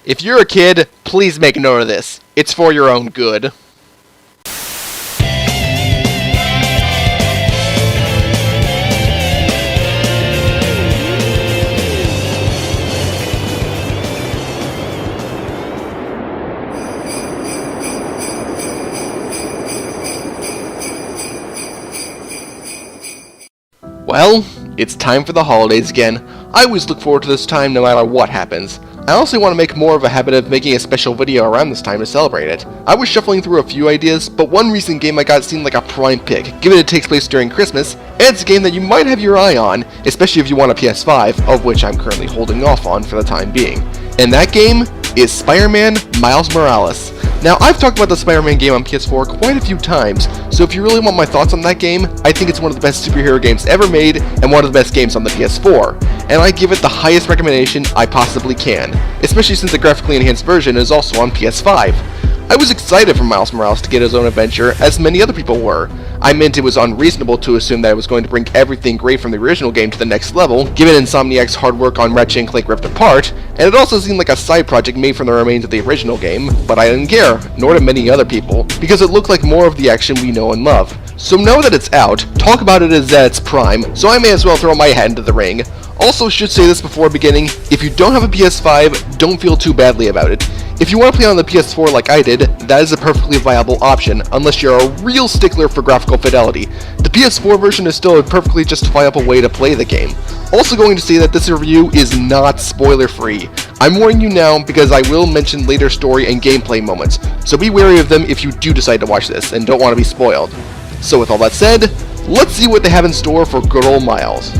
If you're a kid, please make note of this. It's for your own good. Well, it's time for the holidays again. I always look forward to this time no matter what happens. I also want to make more of a habit of making a special video around this time to celebrate it. I was shuffling through a few ideas, but one recent game I got seemed like a prime pick, given it takes place during Christmas, and it's a game that you might have your eye on, especially if you want a PS5, of which I'm currently holding off on for the time being. And that game is Spider-Man Miles Morales. Now, I've talked about the Spider-Man game on PS4 quite a few times, so if you really want my thoughts on that game, I think it's one of the best superhero games ever made, and one of the best games on the PS4. And I give it the highest recommendation I possibly can, especially since the graphically enhanced version is also on PS5. I was excited for Miles Morales to get his own adventure, as many other people were. I meant it was unreasonable to assume that it was going to bring everything great from the original game to the next level, given Insomniac's hard work on Ratchet & Clank Rift Apart, and it also seemed like a side project made from the remains of the original game, but I didn't care, nor did many other people, because it looked like more of the action we know and love. So now that it's out, talk about it as at its prime, so I may as well throw my hat into the ring. Also, should say this before beginning, if you don't have a PS5, don't feel too badly about it. If you want to play on the PS4 like I did, that is a perfectly viable option, unless you're a real stickler for graphical fidelity. The PS4 version is still a perfectly justifiable way to play the game. Also going to say that this review is not spoiler free. I'm warning you now because I will mention later story and gameplay moments, so be wary of them if you do decide to watch this and don't want to be spoiled. So with all that said, let's see what they have in store for good old Miles.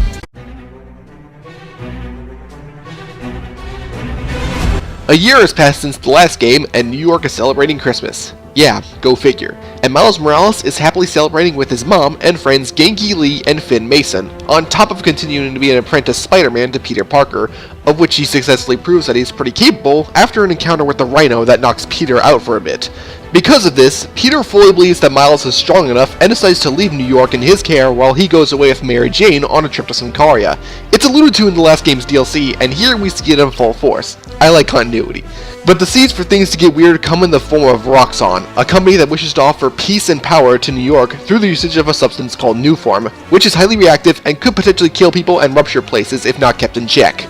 A year has passed since the last game, and New York is celebrating Christmas. Yeah, go figure. And Miles Morales is happily celebrating with his mom and friends Ganke Lee and Finn Mason, on top of continuing to be an apprentice Spider-Man to Peter Parker, of which he successfully proves that he's pretty capable after an encounter with the Rhino that knocks Peter out for a bit. Because of this, Peter fully believes that Miles is strong enough and decides to leave New York in his care while he goes away with Mary Jane on a trip to Symkaria. It's alluded to in the last game's DLC, and here we see it in full force. I like continuity. But the seeds for things to get weird come in the form of Roxxon, a company that wishes to offer peace and power to New York through the usage of a substance called Nuform, which is highly reactive and could potentially kill people and rupture places if not kept in check.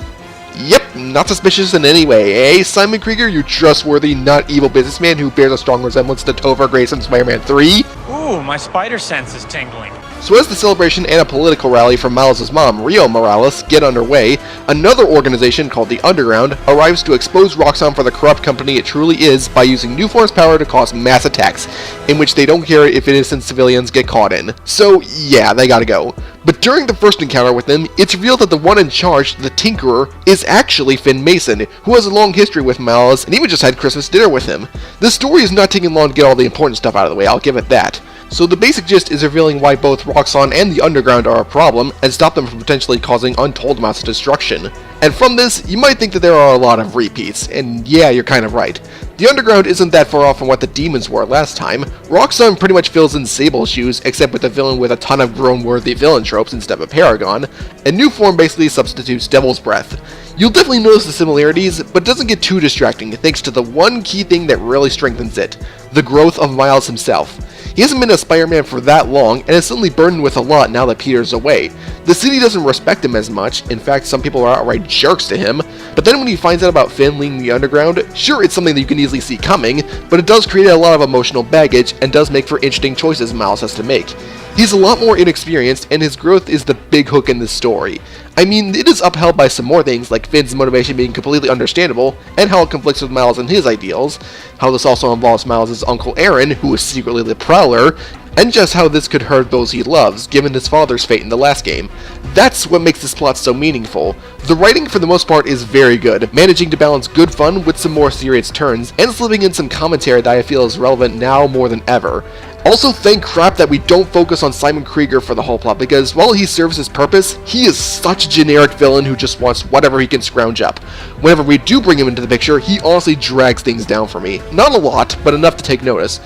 Yep, not suspicious in any way, eh, Simon Krieger, you trustworthy, not evil businessman who bears a strong resemblance to Topher Grace in Spider-Man 3? Ooh, my spider sense is tingling. So as the celebration and a political rally for Miles' mom, Rio Morales, get underway, another organization called the Underground arrives to expose Roxxon for the corrupt company it truly is by using Nuform's power to cause mass attacks, in which they don't care if innocent civilians get caught in. So yeah, they gotta go. But during the first encounter with them, it's revealed that the one in charge, the Tinkerer, is actually Finn Mason, who has a long history with Miles and even just had Christmas dinner with him. This story is not taking long to get all the important stuff out of the way, I'll give it that. So the basic gist is revealing why both Roxxon and the Underground are a problem, and stop them from potentially causing untold amounts of destruction. And from this, you might think that there are a lot of repeats, and yeah, you're kind of right. The Underground isn't that far off from what the Demons were last time. Roxxon pretty much fills in Sable's shoes, except with a villain with a ton of grown-worthy villain tropes instead of Paragon, and Nuform basically substitutes Devil's Breath. You'll definitely notice the similarities, but it doesn't get too distracting thanks to the one key thing that really strengthens it: the growth of Miles himself. He hasn't been a Spider-Man for that long, and is suddenly burdened with a lot now that Peter's away. The city doesn't respect him as much, in fact some people are outright jerks to him, but then when he finds out about Finn leading the Underground, sure, it's something that you can easily see coming, but it does create a lot of emotional baggage, and does make for interesting choices Miles has to make. He's a lot more inexperienced, and his growth is the big hook in this story. I mean, it is upheld by some more things, like Finn's motivation being completely understandable, and how it conflicts with Miles and his ideals, how this also involves Miles' Uncle Aaron, who is secretly the Prowler, and just how this could hurt those he loves, given his father's fate in the last game. That's what makes this plot so meaningful. The writing for the most part is very good, managing to balance good fun with some more serious turns, and slipping in some commentary that I feel is relevant now more than ever. Also, thank crap that we don't focus on Simon Krieger for the whole plot, because while he serves his purpose, he is such a generic villain who just wants whatever he can scrounge up. Whenever we do bring him into the picture, he honestly drags things down for me. Not a lot, but enough to take notice.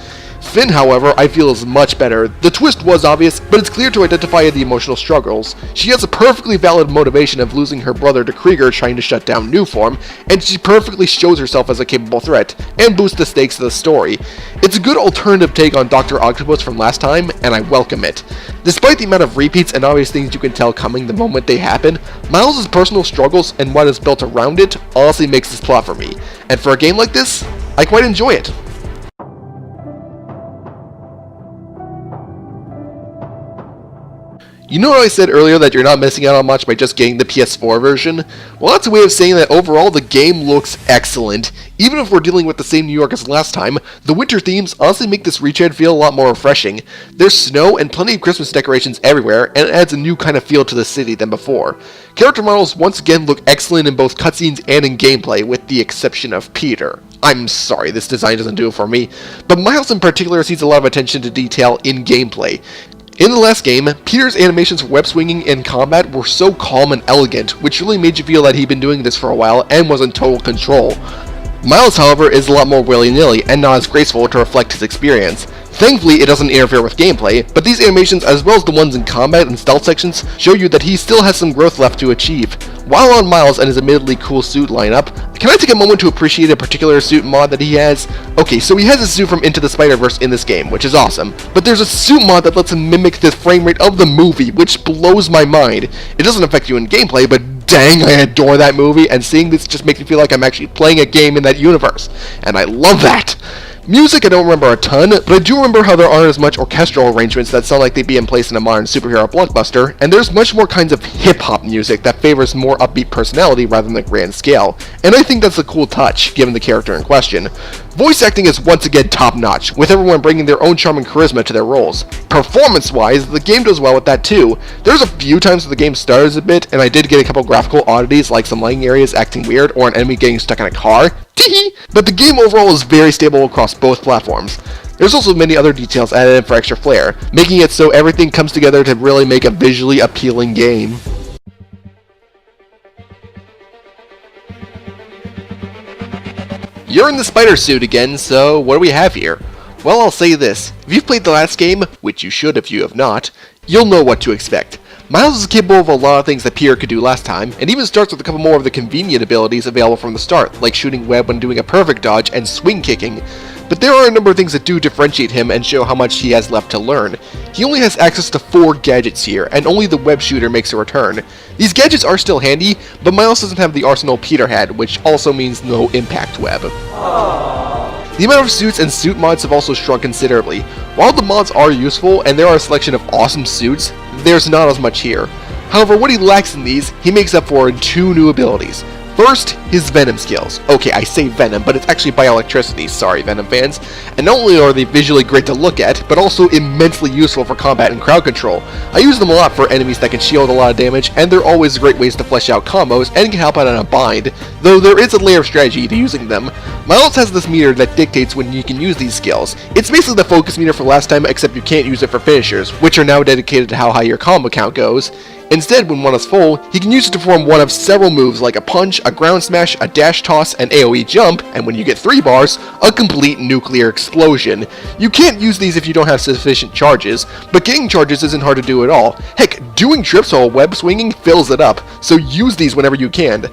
Finn, however, I feel is much better. The twist was obvious, but it's clear to identify the emotional struggles. She has a perfectly valid motivation of losing her brother to Krieger trying to shut down Nuform, and she perfectly shows herself as a capable threat, and boosts the stakes of the story. It's a good alternative take on Dr. Octopus from last time, and I welcome it. Despite the amount of repeats and obvious things you can tell coming the moment they happen, Miles' personal struggles and what is built around it honestly makes this plot for me, and for a game like this, I quite enjoy it. You know how I said earlier that you're not missing out on much by just getting the PS4 version? Well, that's a way of saying that overall the game looks excellent. Even if we're dealing with the same New York as last time, the winter themes honestly make this retread feel a lot more refreshing. There's snow and plenty of Christmas decorations everywhere, and it adds a new kind of feel to the city than before. Character models once again look excellent in both cutscenes and in gameplay, with the exception of Peter. I'm sorry, this design doesn't do it for me, but Miles in particular sees a lot of attention to detail in gameplay. In the last game, Peter's animations for web swinging and combat were so calm and elegant, which really made you feel that he'd been doing this for a while and was in total control. Miles, however, is a lot more willy-nilly and not as graceful to reflect his experience. Thankfully, it doesn't interfere with gameplay, but these animations, as well as the ones in combat and stealth sections, show you that he still has some growth left to achieve. While on Miles and his admittedly cool suit lineup, can I take a moment to appreciate a particular suit mod that he has? Okay, so he has a suit from Into the Spider-Verse in this game, which is awesome, but there's a suit mod that lets him mimic the frame rate of the movie, which blows my mind. It doesn't affect you in gameplay, but dang, I adore that movie, and seeing this just makes me feel like I'm actually playing a game in that universe, and I love that! Music I don't remember a ton, but I do remember how there aren't as much orchestral arrangements that sound like they'd be in place in a modern superhero blockbuster, and there's much more kinds of hip-hop music that favors more upbeat personality rather than the grand scale, and I think that's a cool touch, given the character in question. Voice acting is once again top-notch, with everyone bringing their own charm and charisma to their roles. Performance-wise, the game does well with that too. There's a few times that the game stutters a bit, and I did get a couple graphical oddities like some lighting areas acting weird or an enemy getting stuck in a car. But the game overall is very stable across both platforms. There's also many other details added in for extra flair, making it so everything comes together to really make a visually appealing game. You're in the spider suit again, so what do we have here? Well, I'll say this. If you've played the last game, which you should if you have not, you'll know what to expect. Miles is capable of a lot of things that Peter could do last time, and even starts with a couple more of the convenient abilities available from the start, like shooting web when doing a perfect dodge and swing kicking. But there are a number of things that do differentiate him and show how much he has left to learn. He only has access to 4 gadgets here, and only the web shooter makes a return. These gadgets are still handy, but Miles doesn't have the arsenal Peter had, which also means no impact web. The amount of suits and suit mods have also shrunk considerably. While the mods are useful and there are a selection of awesome suits, there's not as much here. However, what he lacks in these, he makes up for in 2 new abilities. First, his Venom skills. Okay, I say Venom, but it's actually bioelectricity, sorry Venom fans. And not only are they visually great to look at, but also immensely useful for combat and crowd control. I use them a lot for enemies that can shield a lot of damage, and they're always great ways to flesh out combos and can help out in a bind, though there is a layer of strategy to using them. Miles has this meter that dictates when you can use these skills. It's basically the focus meter for last time, except you can't use it for finishers, which are now dedicated to how high your combo count goes. Instead, when one is full, he can use it to perform one of several moves like a punch, a ground smash, a dash toss, an AoE jump, and when you get 3 bars, a complete nuclear explosion. You can't use these if you don't have sufficient charges, but getting charges isn't hard to do at all. Heck, doing trips while web swinging fills it up, so use these whenever you can.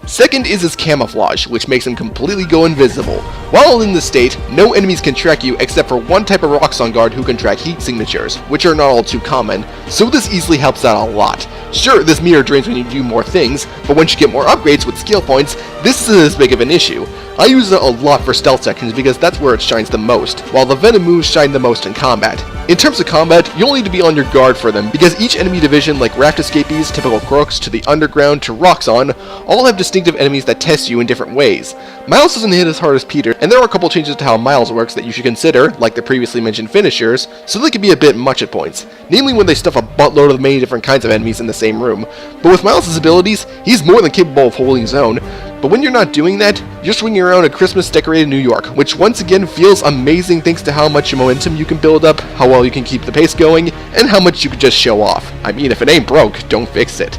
Second is his camouflage, which makes him completely go invisible. While in this state, no enemies can track you except for one type of Roxxon guard who can track heat signatures, which are not all too common, so this easily helps out a lot. Sure, this meter drains when you do more things, but once you get more upgrades with skill points, this isn't as big of an issue. I use it a lot for stealth sections because that's where it shines the most, while the Venom moves shine the most in combat. In terms of combat, you'll need to be on your guard for them, because each enemy division, like Raft Escapees, Typical Crooks, to the Underground, to Roxxon, all have distinctive enemies that test you in different ways. Miles doesn't hit as hard as Peter, and there are a couple changes to how Miles works that you should consider, like the previously mentioned finishers, so they can be a bit much at points, namely when they stuff a buttload of many different kinds of enemies in the same room. But with Miles' abilities, he's more than capable of holding his own. But when you're not doing that, you're swinging around a Christmas-decorated New York, which once again feels amazing thanks to how much momentum you can build up, how well you can keep the pace going, and how much you can just show off. I mean, if it ain't broke, don't fix it.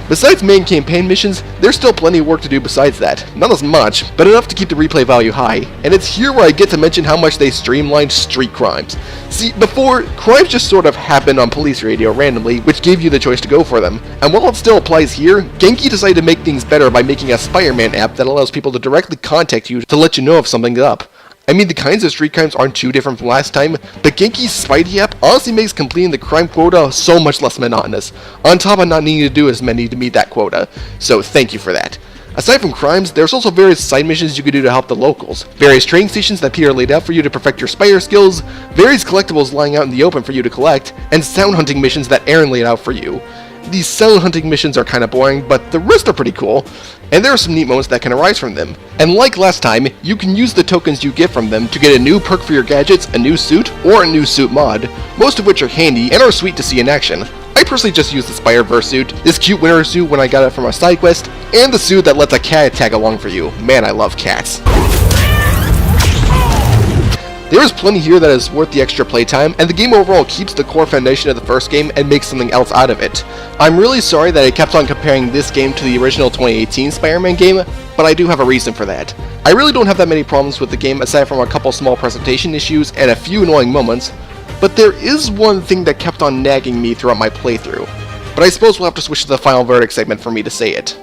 Besides main campaign missions, there's still plenty of work to do besides that. Not as much, but enough to keep the replay value high, and it's here where I get to mention how much they streamlined street crimes. See, before, crimes just sort of happened on police radio randomly, which gave you the choice to go for them. And while it still applies here, Genki decided to make things better by making a Spider-Man app that allows people to directly contact you to let you know if something's up. I mean, the kinds of street crimes aren't too different from last time, but Genki's Spidey app honestly makes completing the crime quota so much less monotonous, on top of not needing to do as many to meet that quota, so thank you for that. Aside from crimes, there's also various side missions you can do to help the locals, various training stations that Peter laid out for you to perfect your spider skills, various collectibles lying out in the open for you to collect, and sound hunting missions that Aaron laid out for you. These sound hunting missions are kinda boring, but the rest are pretty cool, and there are some neat moments that can arise from them. And like last time, you can use the tokens you get from them to get a new perk for your gadgets, a new suit, or a new suit mod, most of which are handy and are sweet to see in action. I personally just used the Spider-Verse suit, this cute winter suit when I got it from a side quest, and the suit that lets a cat tag along for you. Man, I love cats. There is plenty here that is worth the extra playtime, and the game overall keeps the core foundation of the first game and makes something else out of it. I'm really sorry that I kept on comparing this game to the original 2018 Spider-Man game, but I do have a reason for that. I really don't have that many problems with the game aside from a couple small presentation issues and a few annoying moments, but there is one thing that kept on nagging me throughout my playthrough. But I suppose we'll have to switch to the final verdict segment for me to say it.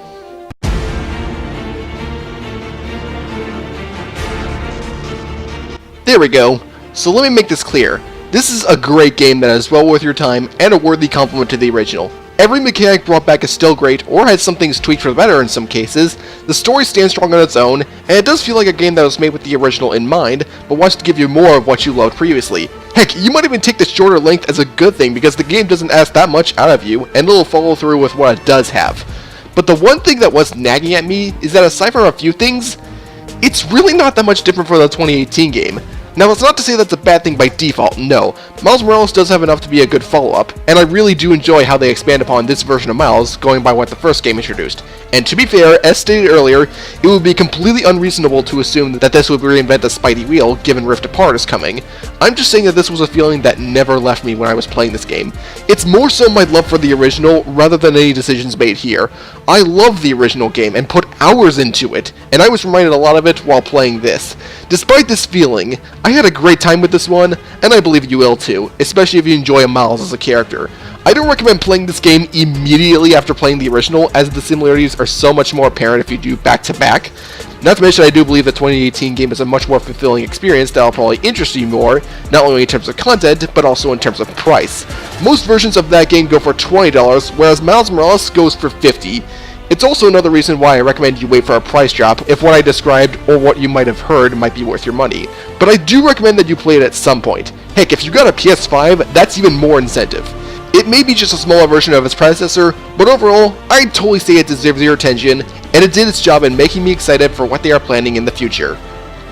There we go. So let me make this clear. This is a great game that is well worth your time and a worthy compliment to the original. Every mechanic brought back is still great, or has some things tweaked for the better in some cases. The story stands strong on its own, and it does feel like a game that was made with the original in mind, but wants to give you more of what you loved previously. Heck, you might even take the shorter length as a good thing because the game doesn't ask that much out of you, and it'll follow through with what it does have. But the one thing that was nagging at me is that aside from a few things, it's really not that much different from the 2018 game. Now, that's not to say that's a bad thing by default, no. Miles Morales does have enough to be a good follow-up, and I really do enjoy how they expand upon this version of Miles, going by what the first game introduced. And to be fair, as stated earlier, it would be completely unreasonable to assume that this would reinvent the Spidey wheel, given Rift Apart is coming. I'm just saying that this was a feeling that never left me when I was playing this game. It's more so my love for the original, rather than any decisions made here. I love the original game, and put hours into it, and I was reminded a lot of it while playing this. Despite this feeling, I had a great time with this one, and I believe you will too, especially if you enjoy Miles as a character. I don't recommend playing this game immediately after playing the original, as the similarities are so much more apparent if you do back-to-back. Not to mention, I do believe the 2018 game is a much more fulfilling experience that will probably interest you more, not only in terms of content, but also in terms of price. Most versions of that game go for $20, whereas Miles Morales goes for $50. It's also another reason why I recommend you wait for a price drop if what I described or what you might have heard might be worth your money. But I do recommend that you play it at some point. Heck, if you got a PS5, that's even more incentive. It may be just a smaller version of its predecessor, but overall, I'd totally say it deserves your attention, and it did its job in making me excited for what they are planning in the future.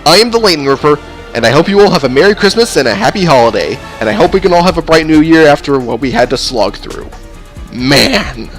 I am the Lightning Ripper, and I hope you all have a Merry Christmas and a Happy Holiday, and I hope we can all have a bright New Year after what we had to slog through. Man!